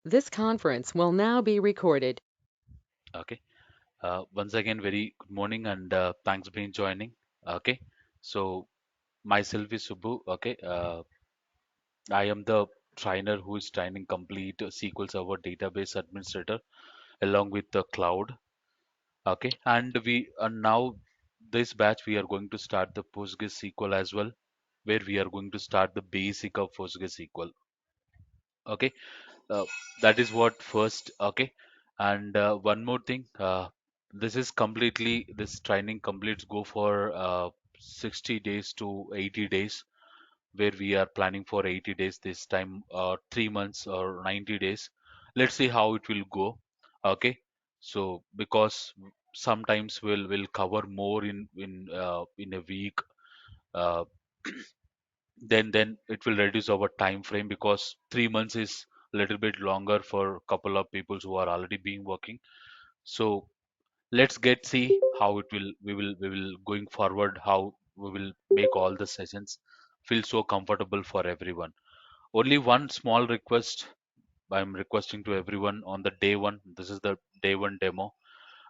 This conference will now be recorded. Okay. Once again, very good morning and thanks for being joining. Okay. So myself is Subbu. Okay. I am the trainer who is training complete SQL Server database administrator along with the cloud. Okay. And we are now this batch we are going to start the PostgreSQL as well, where we are going to start the basic of PostgreSQL. Okay. Uh, that is what first. Okay. And one more thing. This training completes go for 60 days to 80 days, where we are planning for 80 days this time, 3 months or 90 days. Let's see how it will go. Okay. So because sometimes we'll cover more in a week. Uh, then it will reduce our time frame because 3 months is a little bit longer for a couple of people who are already being working. So let's get see how it will we will going forward, how we will make all the sessions feel so comfortable for everyone. Only one small request I'm requesting to everyone on the day one. This is the day one demo.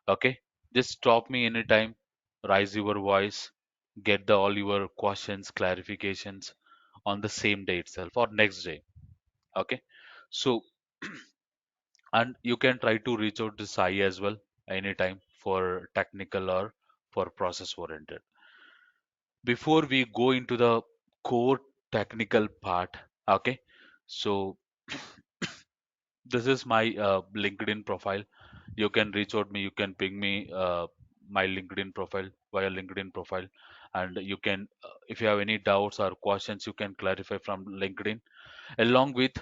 Okay, just stop me anytime, raise your voice, get all your questions, clarifications on the same day itself or next day. Okay, so and you can try to reach out to Sai as well anytime for technical or for process oriented. Before we go into the core technical part, okay, so this is my LinkedIn profile. You can reach out me, you can ping me my LinkedIn profile via LinkedIn profile, and you can if you have any doubts or questions you can clarify from LinkedIn along with.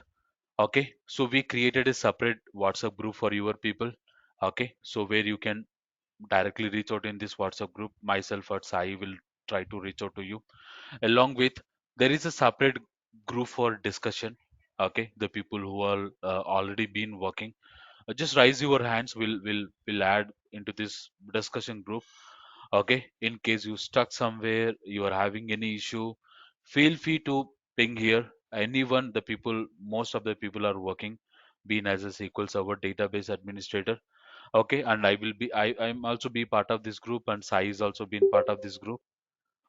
Okay, so we created a separate WhatsApp group for your people. Okay, so where you can directly reach out in this WhatsApp group. Myself or Sai will try to reach out to you. Along with, there is a separate group for discussion. Okay, the people who are already been working, just raise your hands. We'll add into this discussion group. Okay, in case you stuck somewhere, you are having any issue, feel free to ping here. Anyone, the people, most of the people are working, being as a SQL Server database administrator. Okay, and I'm also be part of this group, and Sai is also been part of this group.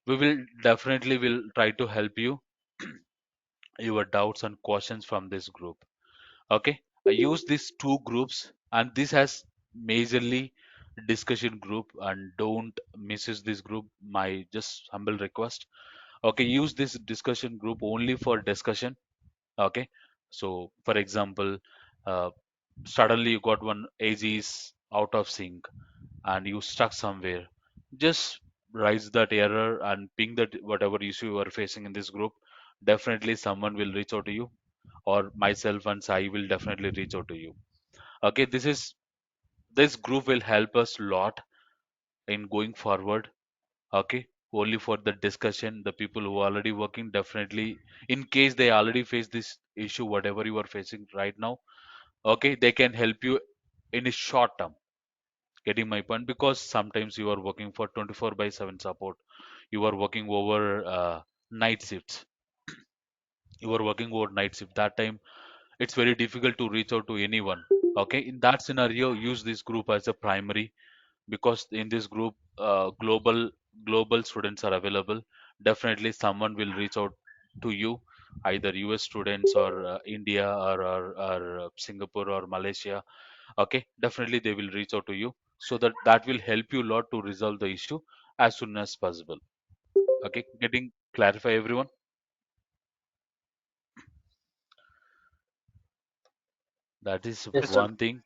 We will definitely will try to help you your doubts and questions from this group. Okay, I use these two groups, and this has majorly discussion group, and don't misuse this group. My just humble request. Okay, use this discussion group only for discussion. Okay, so for example, uh, suddenly you got one AG is out of sync and you stuck somewhere, just raise that error and ping that whatever issue you are facing in this group. Definitely someone will reach out to you, or myself and Sai will definitely reach out to you. Okay, this group will help us a lot in going forward. Okay, only for the discussion, the people who are already working, definitely in case they already face this issue, whatever you are facing right now, okay, they can help you in a short term. Getting my point? Because sometimes you are working for 24 by 7 support, you are working over night shifts, you are working over night shift. That time it's very difficult to reach out to anyone. Okay, in that scenario, use this group as a primary, because in this group global students are available. Definitely someone will reach out to you, either US students or India or Singapore or Malaysia. Okay, definitely they will reach out to you, so that will help you a lot to resolve the issue as soon as possible. Okay, getting clarify everyone. That is Yes, sir. one thing.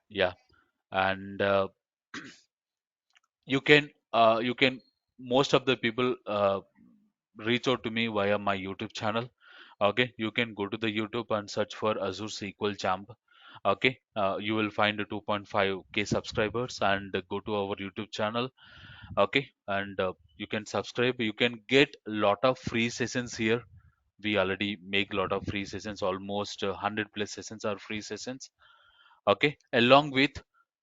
Yeah, and you can most of the people reach out to me via my YouTube channel. Okay, you can go to the YouTube and search for Azure SQL Champ. Okay, you will find the 2.5K subscribers, and go to our YouTube channel. Okay, and you can subscribe. You can get a lot of free sessions here. We already make a lot of free sessions, almost 100 plus sessions are free sessions. Okay, along with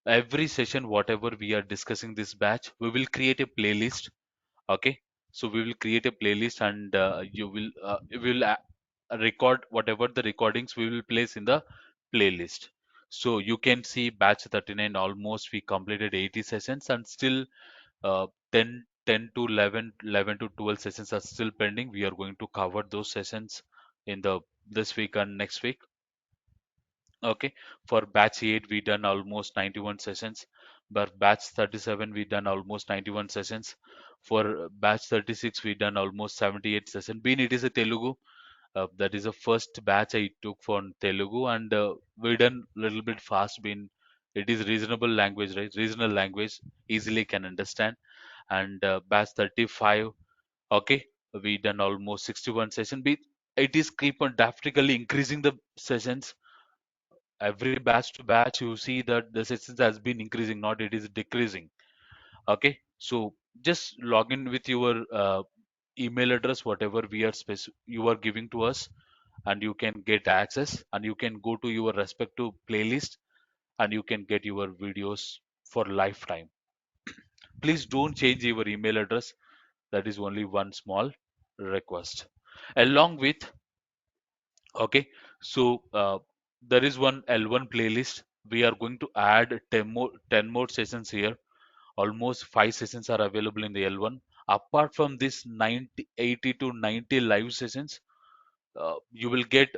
every session whatever we are discussing this batch, we will create a playlist. Okay, so we will create a playlist, and you will record whatever the recordings we will place in the playlist. So you can see batch 39 almost we completed 80 sessions, and still 10 to 11 to 12 sessions are still pending. We are going to cover those sessions in the this week and next week. Okay, for batch 8 we done almost 91 sessions. But batch 37 we done almost 91 sessions. For batch 36 we done almost 78 sessions. Being it is a Telugu, that is the first batch I took for Telugu, and we done little bit fast. Being it is reasonable language, right? Regional language, easily can understand. And batch 35, okay, we done almost 61 session. It is keep on drastically increasing the sessions. Every batch to batch you see that the sessions has been increasing, not it is decreasing. Okay, so just log in with your email address, whatever you are giving to us, and you can get access, and you can go to your respective playlist, and you can get your videos for lifetime. Please don't change your email address. That is only one small request. Along with, okay, so there is one L1 playlist. We are going to add 10 more sessions here. Almost 5 sessions are available in the L1. Apart from this 90, 80 to 90 live sessions, you will get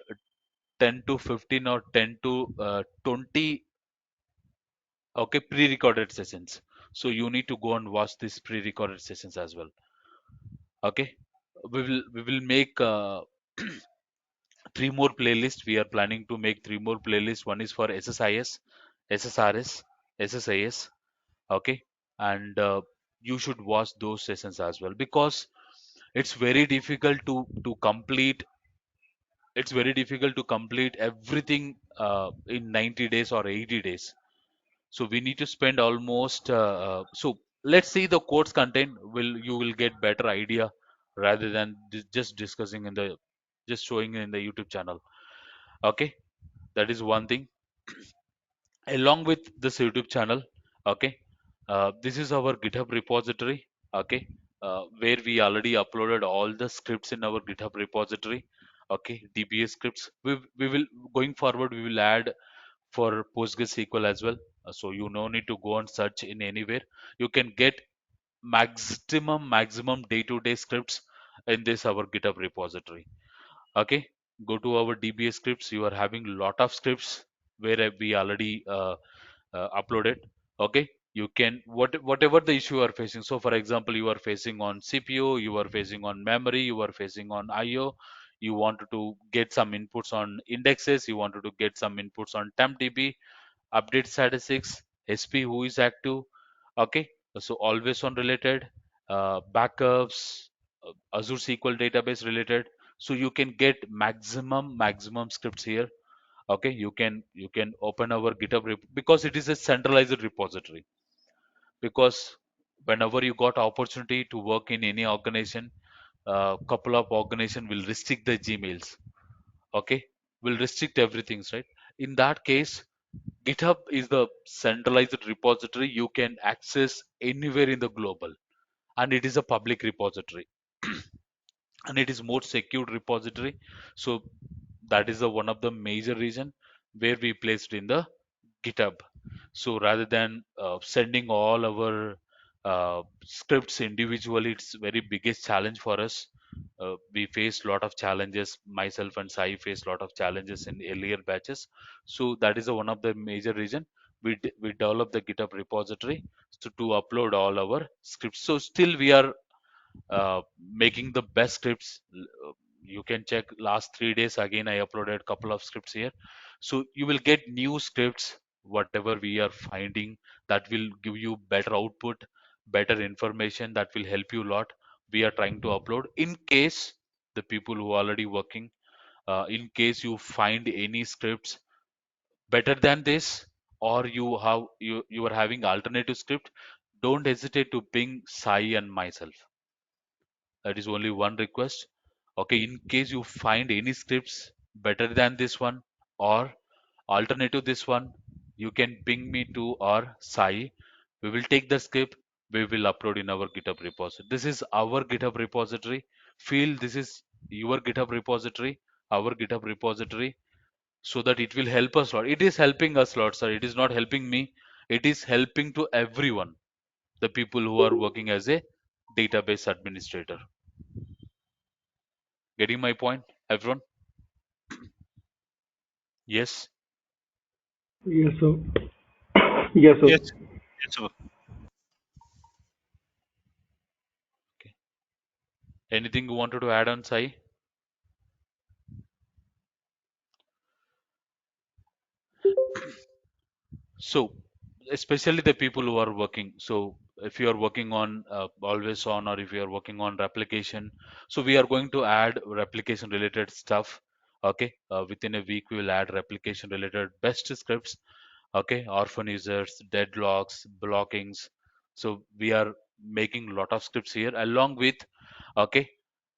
10 to 15 or 10 to 20, okay, pre-recorded sessions. So you need to go and watch these pre-recorded sessions as well. Okay, we will make three more playlists. We are planning to make three more playlists. One is for SSIS, SSRS, SSIS. Okay, and you should watch those sessions as well, because it's very difficult to complete. It's very difficult to complete everything in 90 days or 80 days. So we need to spend almost so let's see the course content. Will you will get better idea rather than just discussing in the just showing in the YouTube channel. Okay, that is one thing. Along with this YouTube channel, okay, this is our GitHub repository. Okay, where we already uploaded all the scripts in our GitHub repository. Okay, DBA scripts. We will going forward. We will add for PostgreSQL as well. So you no need to go and search in anywhere. You can get maximum day-to-day scripts in this our GitHub repository. Okay, go to our DBA scripts. You are having lot of scripts where we already uploaded. Okay, you can whatever the issue you are facing. So for example, you are facing on CPU, you are facing on memory, you are facing on IO. You wanted to get some inputs on indexes, you wanted to get some inputs on tempdb, update statistics, SP who is active. Okay, so always on related, backups, Azure SQL database related. So you can get maximum scripts here. Okay, you can open our GitHub because it is a centralized repository. Because whenever you got opportunity to work in any organization, couple of organization will restrict the Gmails. Okay, will restrict everything, right? In that case, GitHub is the centralized repository you can access anywhere in the global, and it is a public repository, and it is more secured repository. So that is the one of the major reason where we placed in the GitHub. So rather than sending all our scripts individually, it's very biggest challenge for us. We face lot of challenges. Myself and Sai faced lot of challenges in earlier batches. So that is one of the major reason we developed the GitHub repository to upload all our scripts. So still we are making the best scripts. You can check last 3 days again. I uploaded couple of scripts here, so you will get new scripts. Whatever we are finding, that will give you better output, better information. That will help you a lot. We are trying to upload. In case the people who are already working, in case you find any scripts better than this, or you are having alternative script, don't hesitate to ping Sai and myself. That is only one request. Okay, in case you find any scripts better than this one or alternative this one, you can ping me to our Sai. We will take the script, we will upload in our GitHub repository. This is our GitHub repository. Feel this is your GitHub repository, our GitHub repository. so that it will help us a lot. It is helping us a lot, sir. It is not helping me. It is helping to everyone, the people who are working as a database administrator. Getting my point, everyone? Yes. Yes, sir. Yes, sir. Yes, yes, sir. Okay. Anything you wanted to add on, Sai? So, especially the people who are working. So, if you are working on always on, or if you are working on replication, so we are going to add replication related stuff. Okay, within a week we will add replication related best scripts. Okay, orphan users, deadlocks, blockings. So we are making a lot of scripts here along with, okay,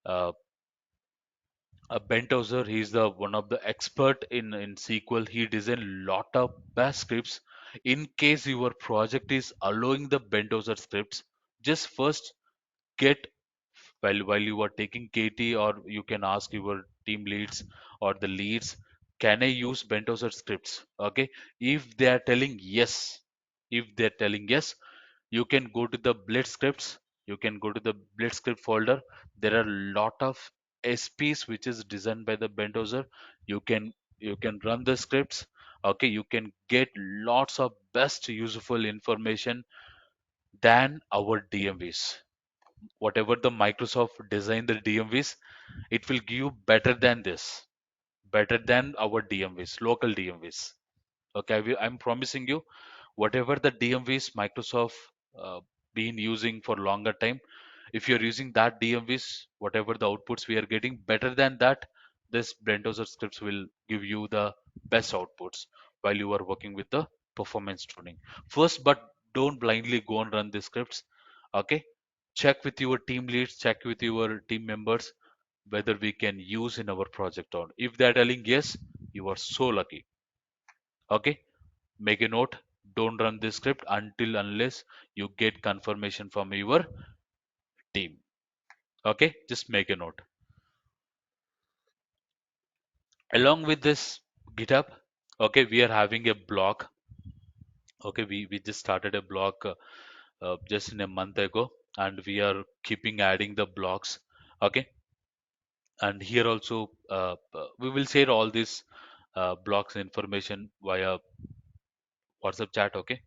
uh, Bentozer. He's the one of the expert in SQL. He designed lot of bash scripts. In case your project is allowing the Bentozer scripts, just first get, while you are taking KT, or you can ask your team leads or the leads, can I use Bentozer scripts? Okay, if they are telling yes, if they're telling yes, you can go to the blitz scripts. You can go to the blitz script folder. There are a lot of SPs which is designed by the Bentozer. You can run the scripts. Okay, you can get lots of best useful information than our DMVs. Whatever the Microsoft designed the DMVs, it will give you better than this, better than our DMVs, local DMVs. Okay, I'm promising you, whatever the DMVs Microsoft been using for longer time, if you're using that DMVs, whatever the outputs we are getting, better than that, this Blendozer scripts will give you the best outputs while you are working with the performance tuning. First, but don't blindly go and run the scripts. Okay, check with your team leads, check with your team members whether we can use in our project or not. If they're telling yes, you are so lucky. Okay, make a note, don't run this script until unless you get confirmation from your team. Okay, just make a note. Along with this GitHub, okay, we are having a blog. Okay, we just started a blog just in a month ago, and we are keeping adding the blogs. Okay, and here also we will share all this blogs information via WhatsApp chat. Okay,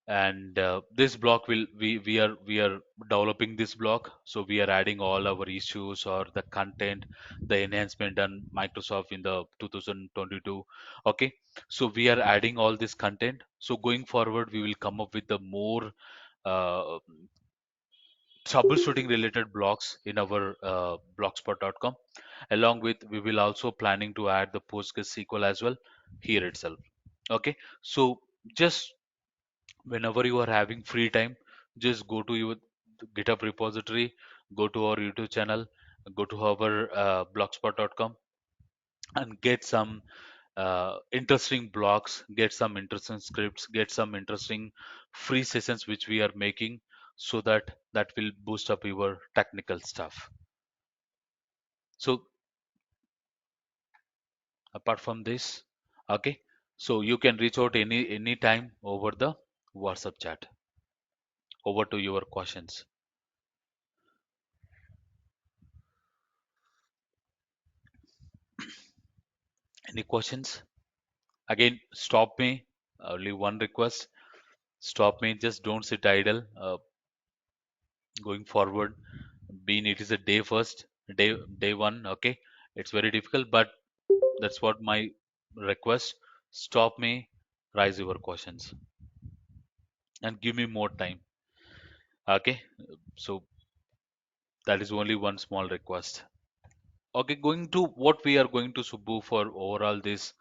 and this block will we are developing this block, so we are adding all our issues or the content, the enhancement done Microsoft in the 2022. Okay, so we are adding all this content, so going forward we will come up with the more uh, troubleshooting related blocks in our blogspot.com. Along with, we will also planning to add the PostgreSQL as well here itself. Okay, so just whenever you are having free time, just go to your GitHub repository, go to our YouTube channel, go to our blogspot.com, and get some interesting blogs, get some interesting scripts, get some interesting free sessions which we are making, so that that will boost up your technical stuff. So apart from this, okay, so you can reach out any time over the WhatsApp chat. Over to your questions. Any questions? Again, stop me. Only one request: stop me. Just don't sit idle. Going forward, being it is a day first, day one. Okay, it's very difficult, but that's what my request. Stop me, raise your questions, and give me more time. Okay, so that is only one small request. Okay, going to what we are going to Subbu for overall this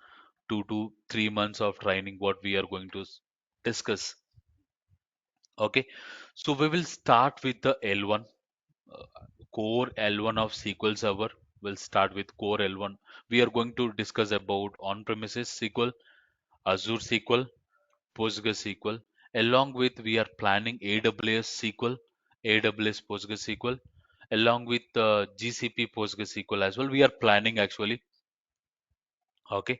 2 to 3 months of training. What we are going to discuss. Okay, so we will start with the L1, uh, core L1 of SQL Server. We'll start with core L1. We are going to discuss about on-premises SQL, Azure SQL, PostgreSQL. Along with, we are planning AWS SQL, AWS PostgreSQL, along with GCP PostgreSQL as well. We are planning actually. Okay,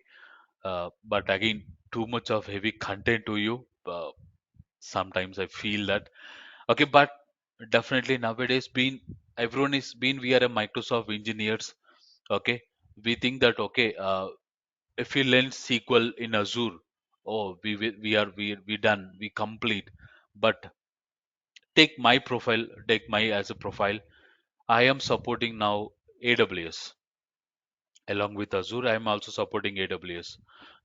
but again, too much of heavy content to you. Sometimes I feel that. Okay, but definitely nowadays, being everyone is being we are a Microsoft engineers. Okay, we think that okay, if we learn SQL in Azure, oh, we done, we complete. But take my profile, take my as a profile. I am supporting now AWS along with Azure. I am also supporting AWS.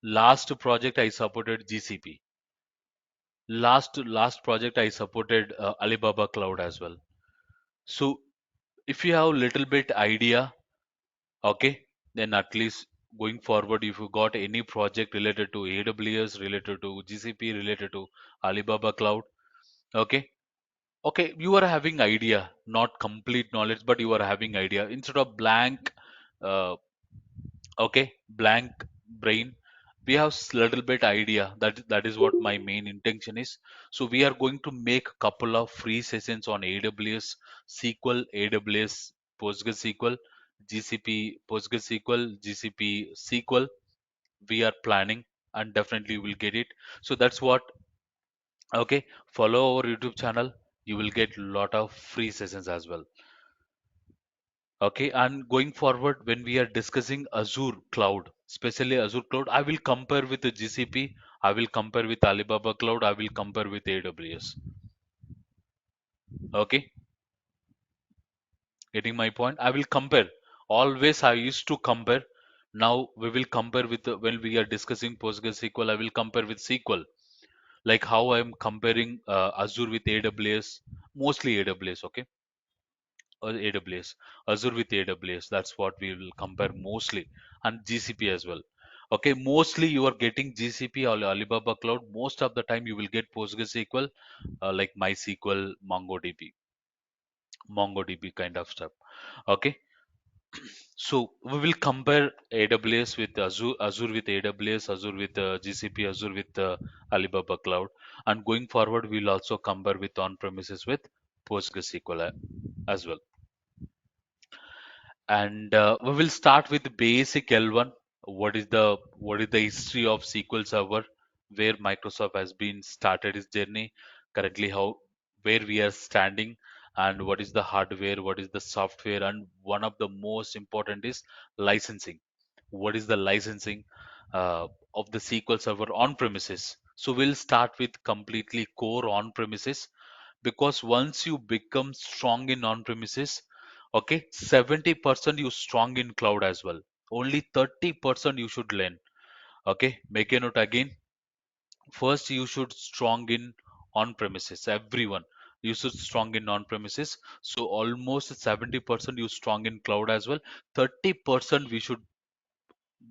Last project I supported GCP. Last project I supported Alibaba Cloud as well. So if you have little bit idea, okay, then at least going forward, if you got any project related to AWS, related to GCP, related to Alibaba Cloud, okay, okay, you are having idea, not complete knowledge, but you are having idea instead of blank, uh, okay, blank brain. We have little bit idea. That is what my main intention is. So we are going to make couple of free sessions on AWS SQL, AWS PostgreSQL, GCP PostgreSQL, GCP SQL. We are planning and definitely will get it. So that's what. Okay, follow our YouTube channel. You will get lot of free sessions as well. Okay, and going forward, when we are discussing Azure cloud, especially Azure cloud, I will compare with the GCP, I will compare with Alibaba cloud, I will compare with AWS. Okay, getting my point? I will compare. Always I used to compare. Now we will compare with when we are discussing PostgreSQL, I will compare with SQL. Like how I am comparing Azure with AWS, mostly AWS. Okay, or AWS, Azure with AWS. That's what we will compare mostly, and GCP as well. Okay, mostly you are getting GCP or Alibaba Cloud. Most of the time you will get PostgreSQL, like MySQL, MongoDB kind of stuff. Okay, so we will compare AWS with Azure, Azure with AWS, Azure with GCP, Azure with Alibaba Cloud, and going forward we'll also compare with on-premises with PostgreSQL as well. And we will start with the basic L1. What is the history of SQL Server, where Microsoft has been started its journey, currently how where we are standing, and what is the hardware, what is the software, and one of the most important is licensing. What is the licensing of the SQL Server on premises? So we'll start with completely core on premises, because once you become strong in on premises, okay, 70% you strong in cloud as well. Only 30% you should learn. Okay, make a note again. First you should strong in on premises, everyone. You should strong in on premises, so almost 70% you strong in cloud as well. 30% we should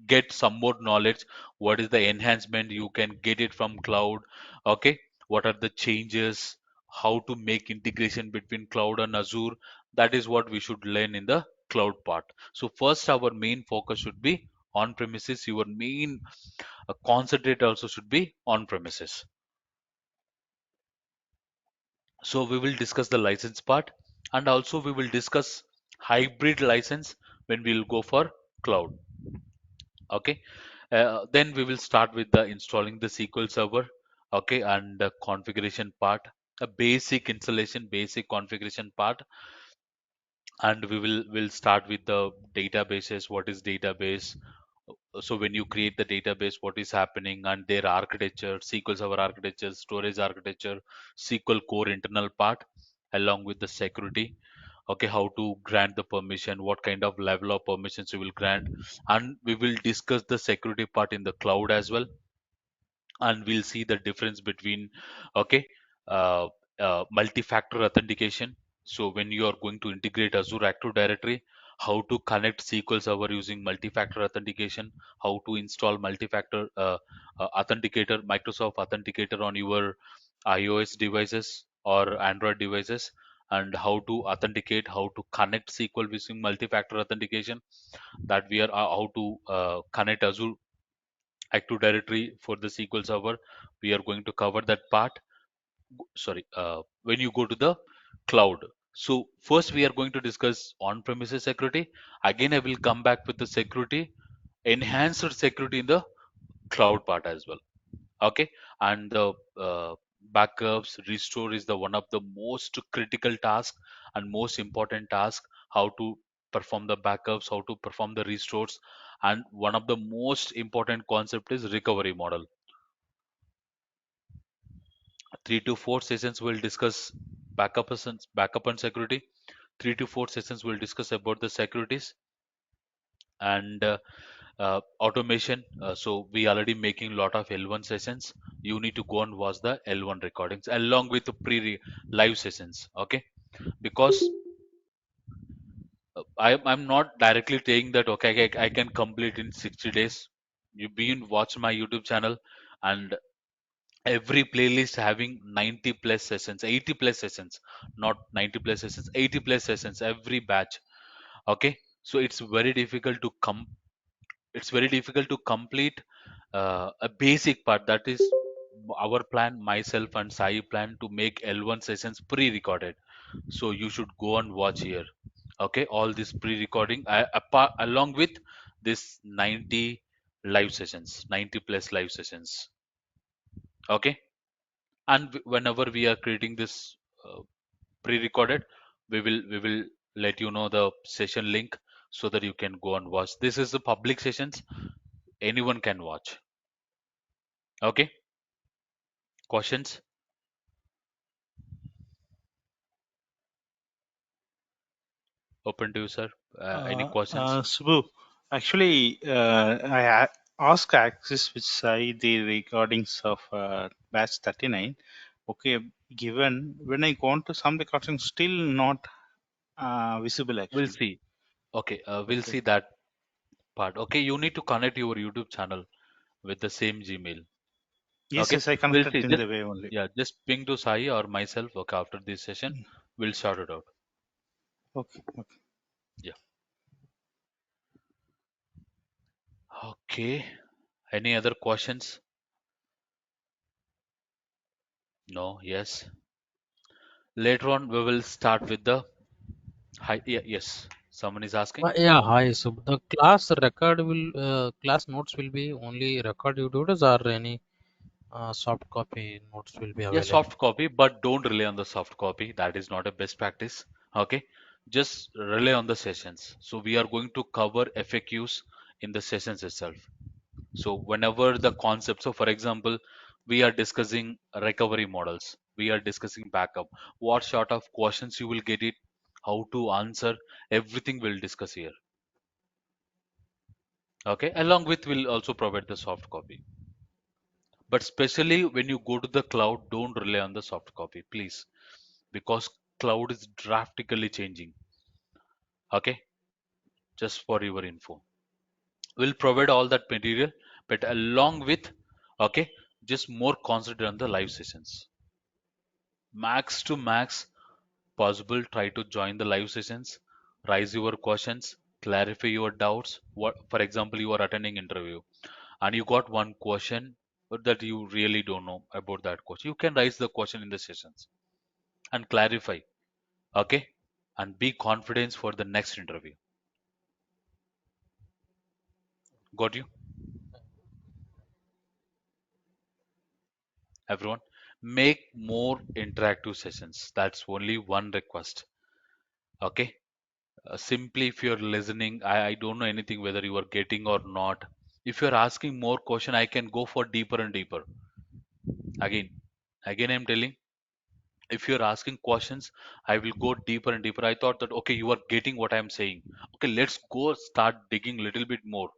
get some more knowledge. What is the enhancement you can get it from cloud? Okay, what are the changes, how to make integration between cloud and Azure? That is what we should learn in the cloud part. So first our main focus should be on premises. Your main concentrate also should be on premises. So we will discuss the license part, and also we will discuss hybrid license when we will go for cloud. Okay, then we will start with the installing the SQL Server. Okay, and the configuration part, a basic installation, basic configuration part, and we will start with the databases. What is database? So when you create the database, what is happening, and their architecture, SQL Server architecture, storage architecture, SQL core internal part, along with the security. Okay, how to grant the permission, what kind of level of permissions you will grant, and we will discuss the security part in the cloud as well, and we'll see the difference between, okay, uh, multi-factor authentication. So when you are going to integrate Azure Active Directory, how to connect SQL Server using multi-factor authentication, how to install multi-factor authenticator, Microsoft Authenticator on your iOS devices or Android devices, and how to authenticate, how to connect SQL using multi-factor authentication, that we are how to connect Azure Active Directory for the SQL Server. We are going to cover that part. Sorry, when you go to the cloud. So first we are going to discuss on-premises security. Again, I will come back with the security. enhanced security in the cloud part as well. Okay, and the uh, backups restore is the one of the most critical task and most important task. How to perform the backups, how to perform the restores, and one of the most important concept is recovery model. 3 to 4 sessions will discuss backup and security. 3 to 4 sessions will discuss about the securities and automation. So we already making lot of L1 sessions. You need to go and watch the L1 recordings along with the pre live sessions. Okay, because I'm not directly saying that okay I can complete in 60 days. You been watch my YouTube channel, and every playlist having 90 plus sessions, 80 plus sessions, not 90 plus sessions, 80 plus sessions every batch. Okay, so it's very difficult to complete a basic part. That is our plan, myself and Sai plan to make L1 sessions pre-recorded. So you should go and watch here. Okay, all this pre-recording along with this 90 live sessions, 90 plus live sessions. Okay, and whenever we are creating this uh, pre-recorded, we will let you know the session link so that you can go and watch. This is the public sessions, anyone can watch. Okay, questions? Open to you, sir. Any questions? Subbu, actually, asked Axis which side the recordings of batch 39. Okay, given when I go on to some recordings, still not visible We'll actually. see. Okay, we'll Okay. see that part. Okay, you need to connect your YouTube channel with the same Gmail. Yes, Okay, yes, I we'll connected see. in Just the way only. yeah, just ping to Sai or myself. Okay, after this session, we'll sort it out. Okay, okay. Yeah. Okay. Any other questions? No. Yes. Later on, we will start with the hi. Yeah, yes. Someone is asking. Yeah, hi. So the class record will class notes will be only record you do this or any soft copy notes will be Yeah, available. soft copy, but don't rely on the soft copy. That is not a best practice. Okay, just rely on the sessions. So we are going to cover FAQs in the sessions itself. So whenever the concept, so for example, we are discussing recovery models, we are discussing backup, what sort of questions you will get it, how to answer, everything we'll discuss here. Okay, along with we'll also provide the soft copy. But especially when you go to the cloud, don't rely on the soft copy, please, because cloud is drastically changing. Okay, just for your info, we'll provide all that material, but along with, okay, just more concentrate on the live sessions. Max to max possible, try to join the live sessions, raise your questions, clarify your doubts. What, for example, you are attending interview and you got one question that you really don't know about that question, you can raise the question in the sessions and clarify. Okay, and be confident for the next interview. Got you? Everyone, make more interactive sessions. That's only one request. Okay, simply if you're listening, I don't know anything whether you are getting or not. If you're asking more question, I can go for deeper and deeper. Again again I'm telling, if you're asking questions, I will go deeper and deeper. I thought that okay, you are getting what I'm saying. Okay, let's go start digging little bit more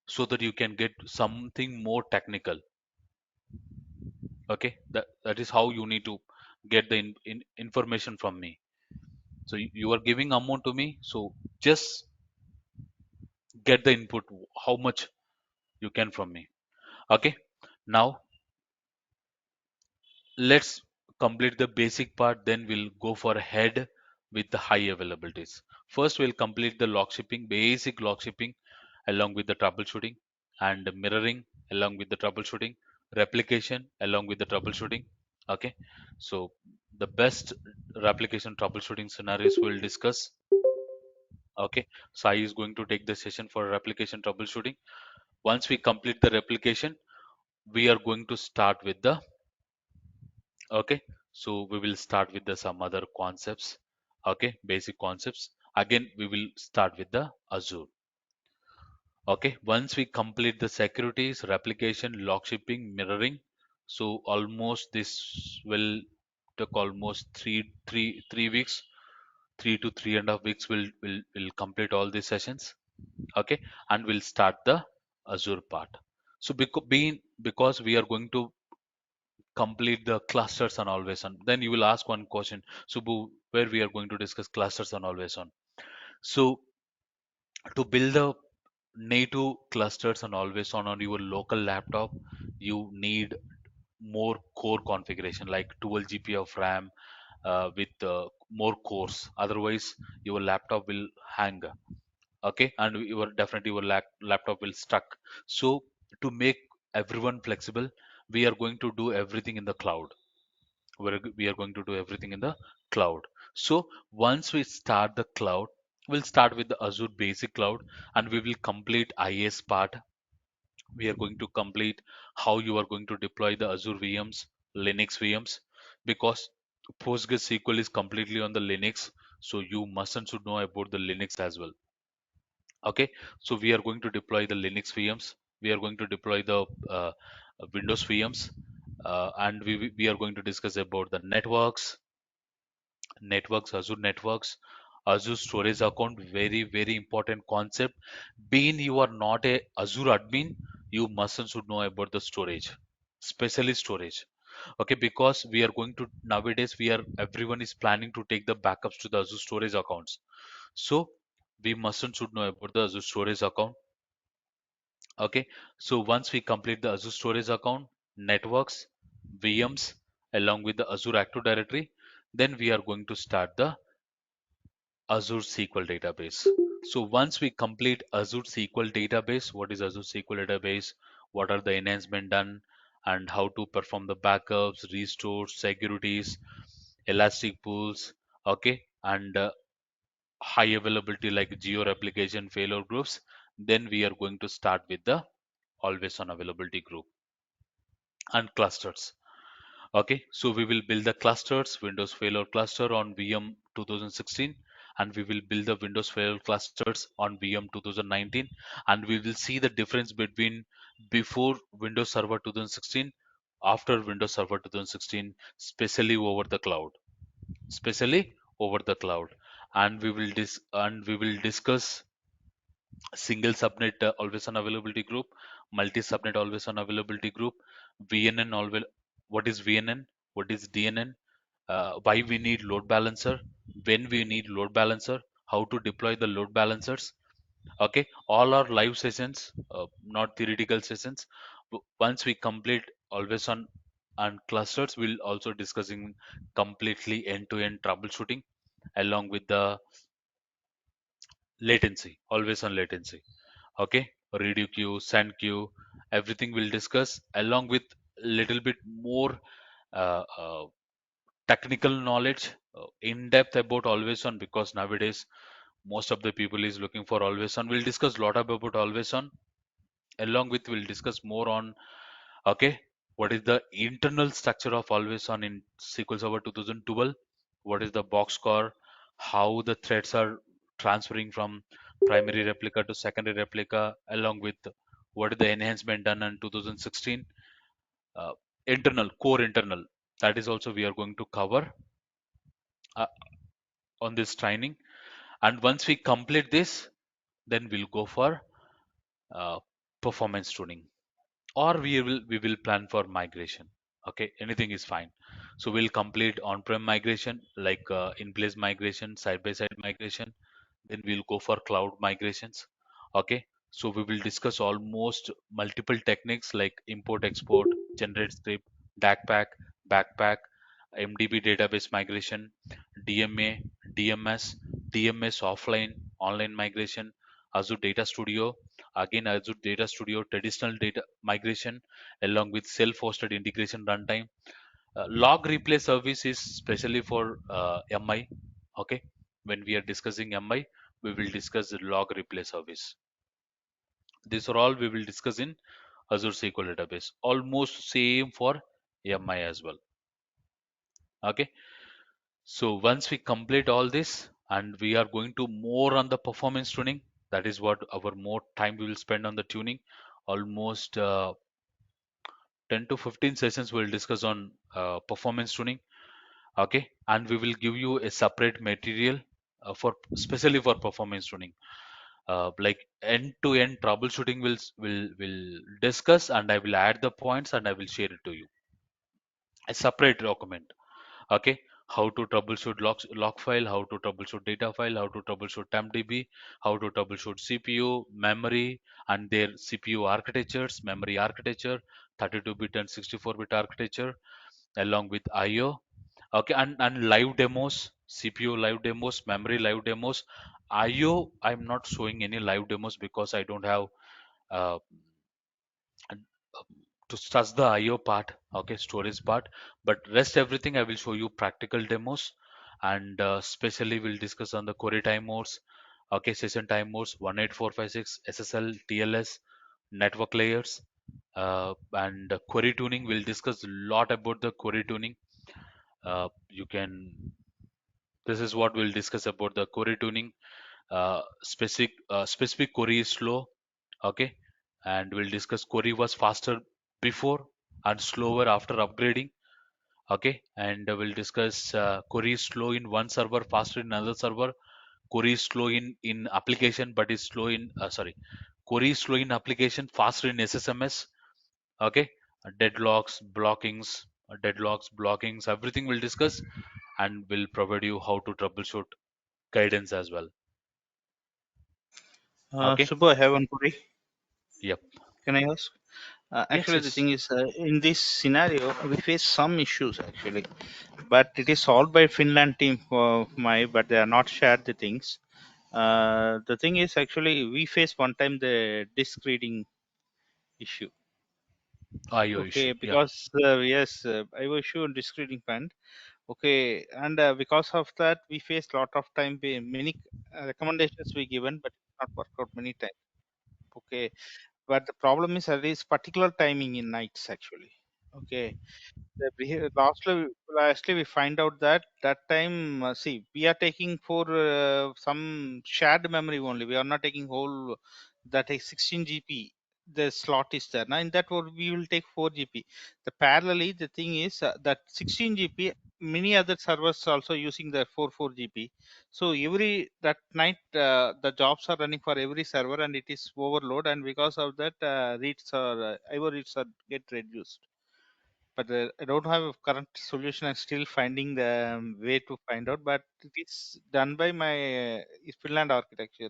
so that you can get something more technical. Okay, that is how you need to get the information from me. So you are giving amount to me, so just get the input how much you can from me. Okay, now let's complete the basic part, then we'll go for head with the high availabilities. First we'll complete the log shipping, basic log shipping, along with the troubleshooting, and mirroring along with the troubleshooting, replication along with the troubleshooting. Okay, so the best replication troubleshooting scenarios we'll discuss. Okay, Sai is going to take the session for replication troubleshooting. Once we complete the replication, we are going to start with the, okay, so we will start with the some other concepts, okay, basic concepts. Again, we will start with the Azure. Okay, once we complete the securities, replication, lock shipping, mirroring, so almost this will take almost three weeks, 3 to 3.5 weeks. Will complete all these sessions. Okay, and we'll start the Azure part. So because we are going to complete the clusters and always on, then you will ask one question, Subbu, where we are going to discuss clusters and always on. So to build the native clusters and always on your local laptop, you need more core configuration like 12 GB of RAM with more cores. Otherwise, your laptop will hang. Okay, and your laptop will stuck. So to make everyone flexible, we are going to do everything in the cloud. We are going to do everything in the cloud. So once we start the cloud, we'll start with the Azure basic cloud, and we will complete IaaS part. We are going to complete how you are going to deploy the Azure VMs, Linux VMs, because PostgreSQL is completely on the Linux, so you must and should know about the Linux as well. Okay, so we are going to deploy the Linux VMs. We are going to deploy the Windows VMs, and we are going to discuss about the networks, Azure networks, Azure storage account. Very important concept. Being you are not a Azure admin, you must and should know about the storage, especially storage. Okay, because we are going to nowadays we are everyone is planning to take the backups to the Azure storage accounts. So we must and should know about the Azure storage account. Okay, so once we complete the Azure storage account, networks, VMs, along with the Azure Active Directory, then we are going to start the Azure SQL database. So once we complete Azure SQL database, what is Azure SQL database? What are the enhancement done, and how to perform the backups, restores, securities, elastic pools, okay, and high availability like geo replication failure groups. Then we are going to start with the always on availability group and clusters. Okay, so we will build the clusters, Windows failure cluster on VM 2016, and we will build the Windows failure clusters on VM 2019, and we will see the difference between before Windows Server 2016, after Windows Server 2016, especially over the cloud, and we will discuss single subnet always on availability group, multi subnet always on availability group, VNN always. What is VNN? What is DNN? Why we need load balancer? When we need load balancer? How to deploy the load balancers? Okay, all our live sessions, not theoretical sessions. Once we complete always on and clusters, we'll also discussing completely end-to-end troubleshooting along with the latency, always on latency. Okay, redo queue, send queue, everything we'll discuss along with little bit more uh, uh, technical knowledge, in depth about always on, because nowadays most of the people is looking for always on. We'll discuss a lot about always on. Along with we'll discuss more on, okay, what is the internal structure of always on in SQL Server 2012, what is the box score, how the threads are transferring from primary replica to secondary replica, along with what is the enhancement done in 2016, uh, internal, that is also we are going to cover uh, on this training. And once we complete this, then we'll go for uh, performance tuning, or we will plan for migration. Okay, anything is fine. So we'll complete on-prem migration like in place migration, side by side migration, then we'll go for cloud migrations. Okay, so we will discuss almost multiple techniques like import export, generate script, backpack, backpack, MDB database migration, DMA, DMS, DMS offline, online migration, Azure Data Studio, again Azure Data Studio traditional data migration along with self-hosted integration runtime. Log replay service is specially for MI. Okay, when we are discussing MI, we will discuss the log replay service. These are all we will discuss in Azure SQL database. Almost same for MI as well. Okay. So once we complete all this, and we are going to more on the performance tuning, that is what our more time we will spend on the tuning. Almost 10 to 15 sessions we'll discuss on performance tuning. Okay, and we will give you a separate material for especially for performance tuning. Like end-to-end troubleshooting will discuss, and I will add the points and I will share it to you. A separate document. Okay, how to troubleshoot log file, how to troubleshoot data file, how to troubleshoot tempdb, how to troubleshoot cpu memory and their cpu architectures, memory architecture, 32-bit and 64-bit architecture, along with io. Okay, and live demos, cpu live demos, memory live demos. io, I'm not showing any live demos because I don't have uh, and, to touch the IO part, okay, storage part, but rest everything I will show you practical demos, and especially we'll discuss on the query time modes, okay, session time modes, 18456, SSL, TLS, network layers, and query tuning. We'll discuss a lot about the query tuning. You can. This is what we'll discuss about the query tuning. Specific query is slow, okay, and we'll discuss query was faster before and slower after upgrading, okay, and we'll discuss query is slow in one server, faster in another server. Query is slow in application but is slow in query is slow in application, faster in ssms. Okay, deadlocks, blockings, everything we'll discuss, and we'll provide you how to troubleshoot guidance as well. Okay. Subbu, I have one query. Yep. Can I ask? Yes, Actually, the yes. thing is, in this scenario, we face some issues actually, but it is solved by Finland team for my, but they are not shared the things. The thing is, actually, we faced one time the disk reading issue. IO Okay, issue. Yeah. because yes, I was sure disk reading band. Okay, and because of that, we faced lot of time. Many recommendations we given, but it not work out many times. Okay, but the problem is there is particular timing in nights actually. Okay, lastly we find out that that time, see, we are taking for some shared memory only. We are not taking whole, that is 16 gb. The slot is there now. In that one we will take 4 gb. The parallelly, the thing is that 16 gb, many other servers also using the 4 gb. So every that night the jobs are running for every server and it is overload, and because of that reads or IO reads are get reduced. But I don't have a current solution. I'm still finding the way to find out. But it is done by my Finland architecture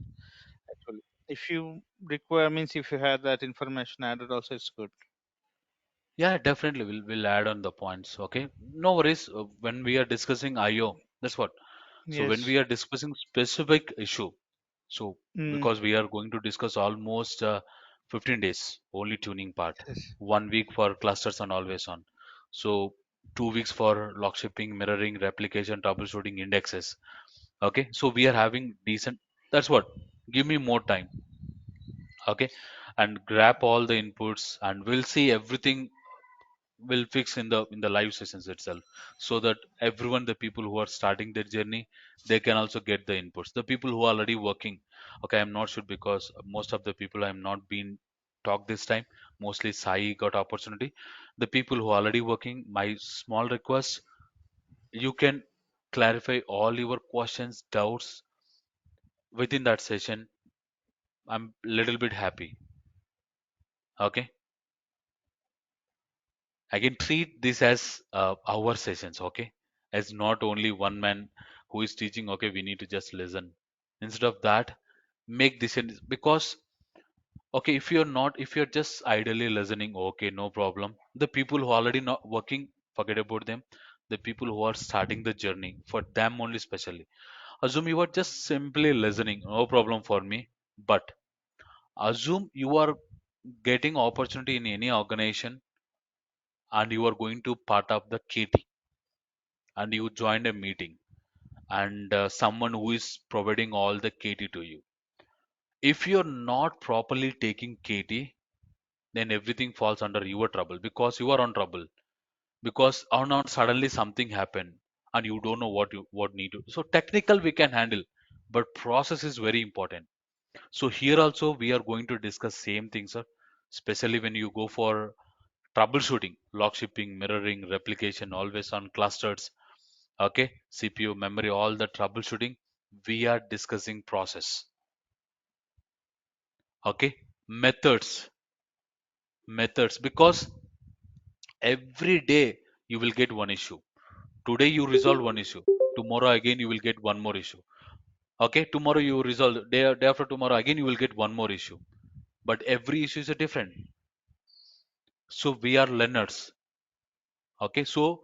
actually. If you require, means if you have that information added, also it's good. Yeah, definitely. We'll add on the points. Okay. No worries. When we are discussing IO, that's what. So when Yes. we are discussing specific issue, so Mm. because we are going to discuss almost 15 days only tuning part, Yes. 1 week for clusters and always on. So 2 weeks for lock shipping, mirroring, replication, troubleshooting, indexes. Okay. So we are having decent. That's what. Give me more time. Okay, and grab all the inputs, and we'll see everything will fix in the live sessions itself, so that everyone, the people who are starting their journey, they can also get the inputs. The people who are already working, okay, I'm not sure because most of the people I'm not been talked this time, mostly Sai got opportunity. The people who are already working, my small request, you can clarify all your questions, doubts within that session. I'm little bit happy. Okay, I can treat this as our sessions, okay? As not only one man who is teaching, okay, we need to just listen. Instead of that, make this because, okay, if you're just idly listening, okay, no problem. The people who are already not working, forget about them. The people who are starting the journey, for them only specially. Assume you are just simply listening, no problem for me. But assume you are getting opportunity in any organization and you are going to part of the KT and you joined a meeting and someone who is providing all the KT to you. If you're not properly taking KT, then everything falls under your trouble because you are on trouble. Because or not suddenly something happened and you don't know what need to. So technical we can handle, but process is very important. So here also we are going to discuss same things, sir. Especially when you go for troubleshooting, log shipping, mirroring, replication, always on clusters. Okay, CPU, memory, all the troubleshooting. We are discussing process. Okay, methods, methods. Because every day you will get one issue. Today you resolve one issue. Tomorrow again you will get one more issue. Okay, tomorrow you resolve. Day after tomorrow again you will get one more issue. But every issue is a different. So we are learners. Okay, so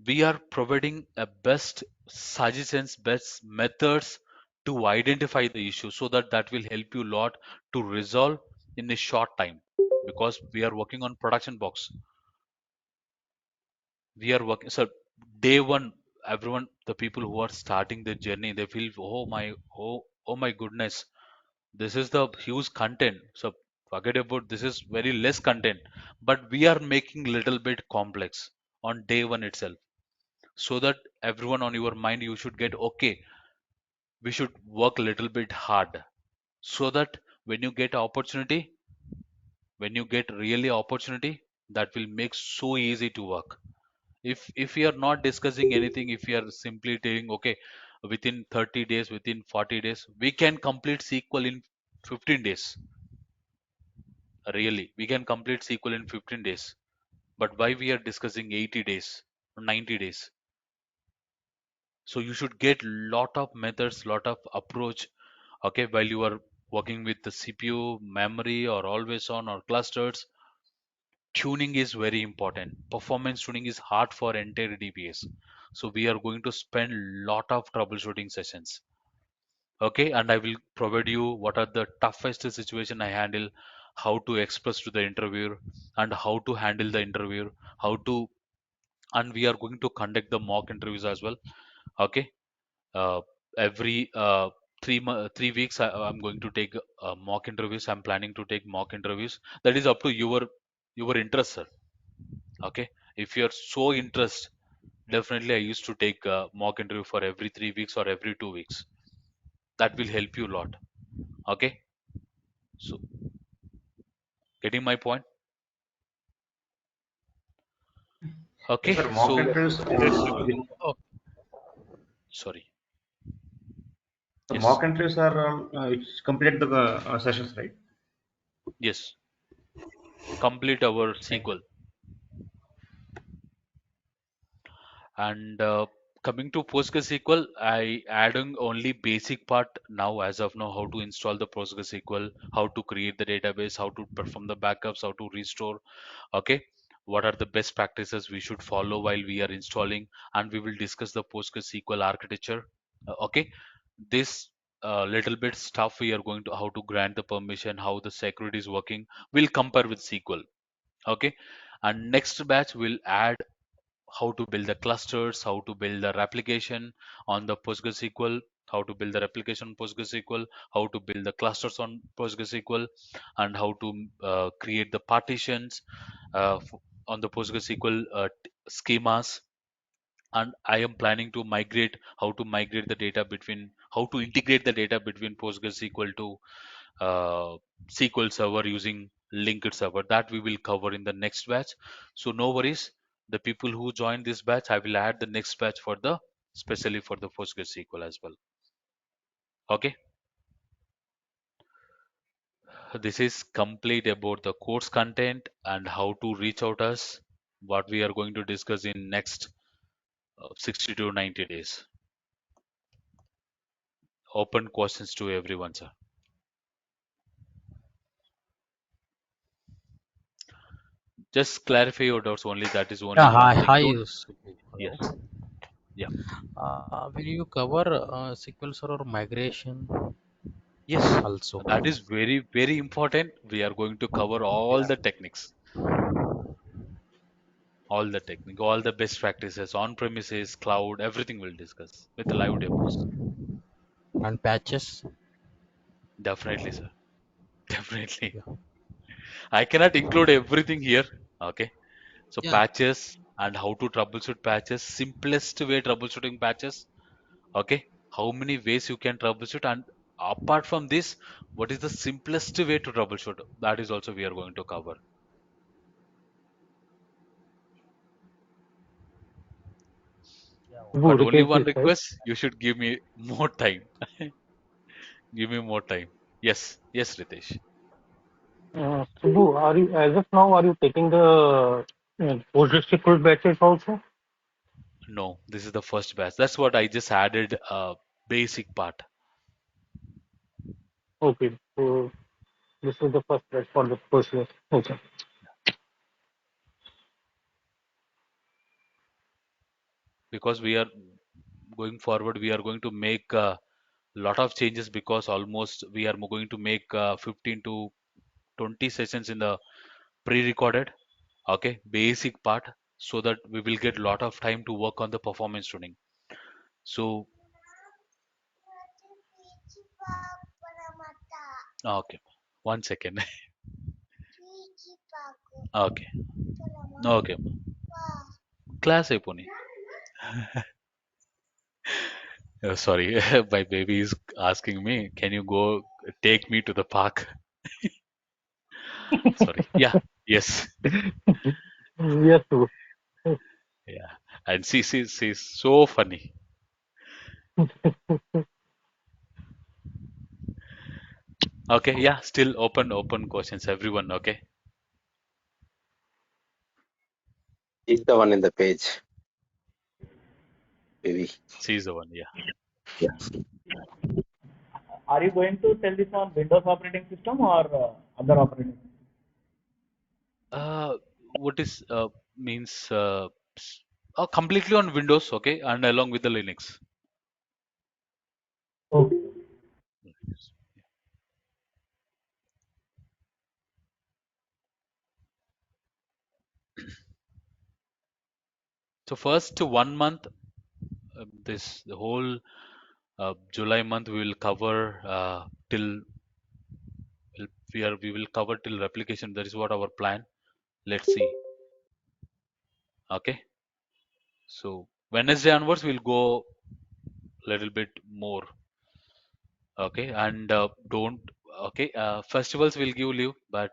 we are providing a best suggestions, best methods to identify the issue so that that will help you a lot to resolve in a short time, because we are working on production box. We are working, so day one, everyone, the people who are starting the journey, they feel, oh my goodness, this is the huge content. So forget about, this is very less content, but we are making little bit complex on day one itself, so that everyone on your mind, you should get, okay, we should work a little bit hard, so that when you get opportunity, when you get really opportunity, that will make so easy to work. If we are not discussing anything, if we are simply telling, okay, within 30 days, within 40 days we can complete SQL in 15 days. Really, we can complete SQL in 15 days. But why we are discussing 80 days or 90 days? So you should get lot of methods, lot of approach. Okay, while you are working with the CPU, memory, or always on or clusters, tuning is very important. Performance tuning is hard for entire DBS. So we are going to spend lot of troubleshooting sessions. Okay, and I will provide you what are the toughest situation I handle, how to express to the interviewer, and how to handle the interviewer, how to, and we are going to conduct the mock interviews as well. Okay, uh, every 3 weeks I'm going to take mock interviews. I'm planning to take mock interviews. That is up to your interest, sir. Okay, if you're so interested, definitely I used to take mock interview for every 3 weeks or every 2 weeks. That will help you a lot. Okay, so getting my point. Yes, Okay, sir. Mock so interviews. Yes, sir. Oh, sorry. The Yes, mock interviews are it's complete the sessions, right? yes, complete our Thank you. SQL. And coming to PostgreSQL, I adding only basic part now, as of now, how to install the PostgreSQL, how to create the database, how to perform the backups, how to restore. Okay, what are the best practices we should follow while we are installing, and we will discuss the PostgreSQL architecture. Okay, this little bit stuff we are going to, how to grant the permission, how the security is working. We'll compare with SQL. Okay, and next batch will add how to build the clusters, how to build the replication on the PostgreSQL, how to build the replication on PostgreSQL, how to build the clusters on PostgreSQL, and how to create the partitions on the PostgreSQL schemas. And I am planning to migrate, how to migrate the data between, how to integrate the data between PostgreSQL to SQL Server using linked server. That we will cover in the next batch. So no worries. The people who join this batch, I will add the next batch for the, especially for the PostgreSQL as well. Okay. This is complete about the course content and how to reach out us. What we are going to discuss in next 60 to 90 days. Open questions to everyone, sir. Just clarify your doubts only. That is only yeah, one thing. hi, Don't. Subu. Yes. Hello. Yeah. Will you cover SQL Server migration Yes. also? That is very, very important. We are going to cover all Yeah. the techniques. All the technique, all the best practices, on premises, cloud, everything we'll discuss with the live demos. And patches. Definitely, sir. Definitely. Yeah. I cannot include everything here. Okay. So Yeah. patches and how to troubleshoot patches, simplest way troubleshooting patches. Okay. How many ways you can troubleshoot, and apart from this, what is the simplest way to troubleshoot? That is also we are going to cover. Yeah. Subbu, But only Ritesh one this side. request, you should give me more time. Give me more time. Yes. Yes, Ritesh. Subbu, as of now, are you taking the PostgreSQL batches also? No, this is the first batch. That's what I just added basic part. Okay, so this is the first batch for the first year. Okay. Because we are going forward, we are going to make a lot of changes, because almost we are going to make 15 to 20 sessions in the pre-recorded, okay, basic part, so that we will get lot of time to work on the performance tuning. So, okay, one second. Okay, okay, class అయిపోని. Sorry, my baby is asking me, can you go take me to the park? Sorry. Yeah. Yes. Yes, Subbu. Yeah. And she's so funny. Okay. Yeah. Still open questions, everyone. Okay. Is the one in the page, maybe. She's the one. Yeah. Yeah. Are you going to sell this on Windows operating system or other operating system? What is means completely on Windows, okay, and along with the Linux. Okay. So first 1 month, this the whole July month we will cover till we will cover till replication. That is what our plan. Let's see. Okay. So Wednesday onwards we'll go little bit more. Okay, and don't. Okay, festivals will give leave, but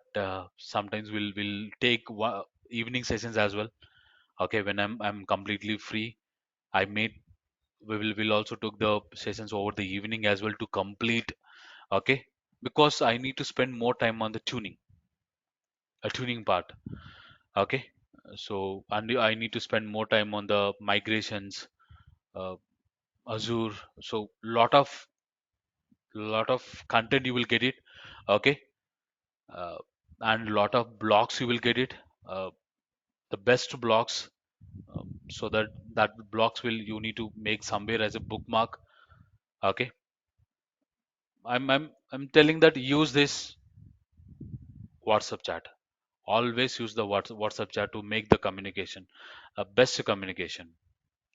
sometimes we'll take evening sessions as well. Okay, when I'm completely free, I made will also took the sessions over the evening as well to complete. Okay, because I need to spend more time on the tuning, a tuning part. Okay, so and I need to spend more time on the migrations, uh, Azure. So lot of content you will get it. Okay, uh, and lot of blocks you will get it, uh, the best blocks, so that blocks will you need to make somewhere as a bookmark. Okay, I'm telling that use this WhatsApp chat, always use the WhatsApp chat to make the communication best communication,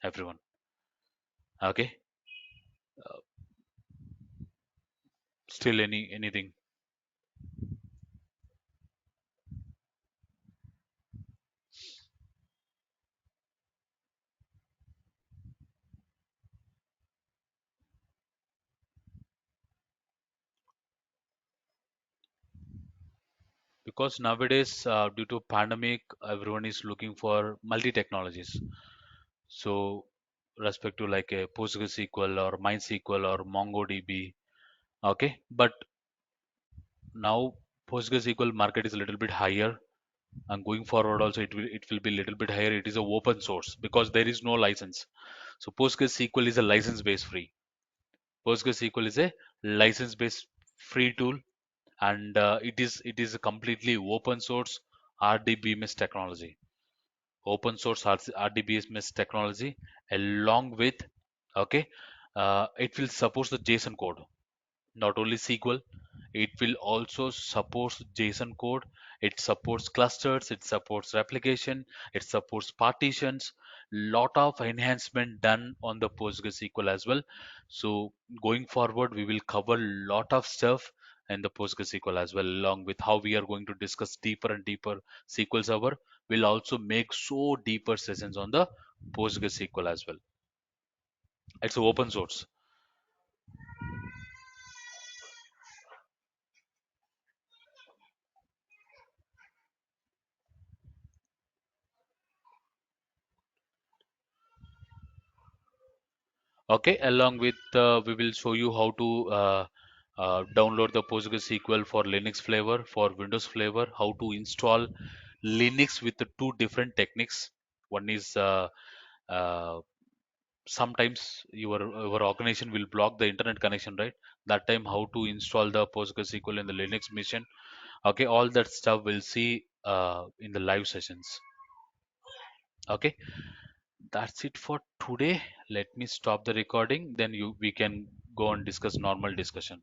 everyone. Okay, still anything, because nowadays due to pandemic everyone is looking for multi technologies. So respect to like a PostgreSQL or MySQL or MongoDB. Okay, but now PostgreSQL market is a little bit higher, and going forward also it will be a little bit higher. It is a open source because there is no license. So PostgreSQL is a license based free. PostgreSQL is a license based free tool, and it is a completely open source RDBMS technology. Open source RDBMS technology, along with, okay, it will support the JSON code, not only SQL. It will also support JSON code. It supports clusters. It supports replication. It supports partitions. Lot of enhancement done on the PostgreSQL as well. So going forward, we will cover lot of stuff in the PostgreSQL as well, along with how we are going to discuss deeper and deeper SQL Server. We'll also make so deeper sessions on the PostgreSQL as well. It's open source. Okay, along with we will show you how to download the PostgreSQL for Linux flavor, for Windows flavor, how to install Linux with the two different techniques. One is uh, sometimes your organization will block the internet connection, right? That time how to install the PostgreSQL in the Linux machine. Okay, all that stuff we'll see in the live sessions. Okay, that's it for today. Let me stop the recording, then we can go and discuss normal discussion.